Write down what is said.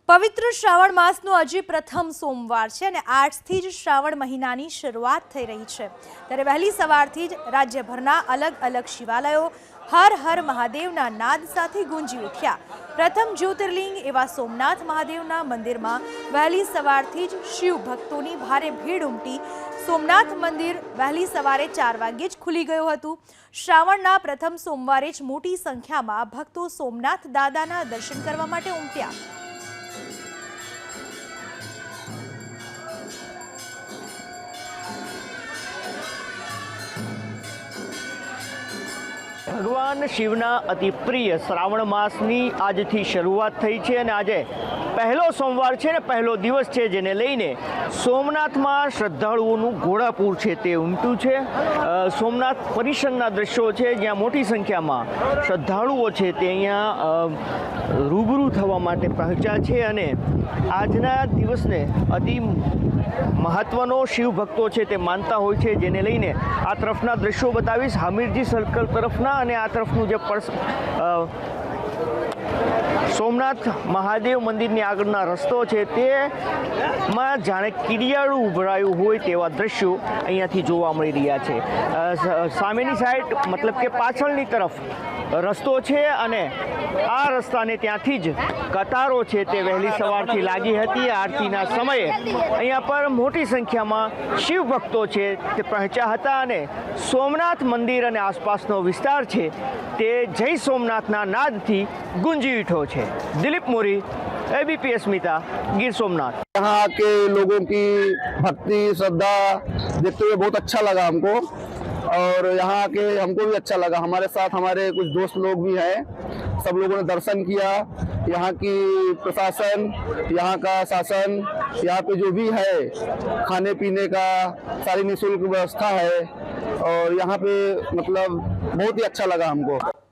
પવિત્ર શ્રાવણ માસનો આજે પ્રથમ સોમવાર છે અને આજથી જ શ્રાવણ મહિનાની શરૂઆત થઈ રહી છે। ત્યારે વહેલી સવારથી જ રાજ્યભરના અલગ અલગ શિવાલયો હર હર મહાદેવના નાદ સાથે ગુંજી ઉઠ્યા। પ્રથમ જ્યોતિર્લિંગ એવા સોમનાથ મહાદેવના મંદિરમાં વહેલી સવારથી જ શિવ ભક્તોની ભારે ભીડ ઉમટી। સોમનાથ મંદિર વહેલી સવારે 4 વાગ્યે જ ખુલી ગયું હતું। શ્રાવણના પ્રથમ સોમવારે જ મોટી સંખ્યામાં ભક્તો સોમનાથ દાદાના દર્શન કરવા માટે ઉમટ્યા। ભગવાન શિવના અતિ પ્રિય શ્રાવણ માસની આજથી શરૂઆત થઈ છે અને આજે પહેલો સોમવાર છે ને પહેલો દિવસ છે, જેને લઈને સોમનાથમાં શ્રદ્ધાળુઓનું ઘોડાપૂર છે તે ઉમટ્યું છે। સોમનાથ પરિસરના દ્રશ્યો છે જ્યાં મોટી સંખ્યામાં શ્રદ્ધાળુઓ છે તે અહીંયા રૂબરૂ થવા માટે પહોંચ્યા છે અને આજના દિવસને અતિ મહત્વનો શિવ ભક્તો છે તે માનતા હોય છે, જેને લઈને આ તરફના દ્રશ્યો બતાવીશ હમીરજી સર્કલ તરફના અને આ તરફનું જે સોમનાથ મહાદેવ મંદિરની આગળના રસ્તો છે તેમાં જાણે કીડિયાળું ઉભરાયું હોય તેવા દ્રશ્યો અહીંયાથી જોવા મળી રહ્યા છે। સામેની સાઈડ મતલબ કે પાછળની તરફ રસ્તો છે અને આ રસ્તાને ત્યાંથી જ કતારો છે તે વહેલી સવારથી લાગી હતી। આરતીના સમયે અહીંયા પર મોટી સંખ્યામાં શિવ ભક્તો છે તે પહોંચ્યા હતા અને સોમનાથ મંદિર અને આસપાસનો વિસ્તાર છે તે જય સોમનાથના નાદથી ગુંજી ઉઠ્યો છે। દિલીપ મોરી, एबीपी अस्मिता, गिर सोमनाथ। यहाँ के लोगों की भक्ति श्रद्धा देखते हुए बहुत अच्छा लगा हमको और यहाँ के हमको भी अच्छा लगा। हमारे साथ हमारे कुछ दोस्त लोग भी हैं, सब लोगों ने दर्शन किया। यहाँ की प्रशासन, यहाँ का शासन, यहाँ पे जो भी है खाने पीने का सारी निःशुल्क व्यवस्था है और यहाँ पे मतलब बहुत ही अच्छा लगा हमको।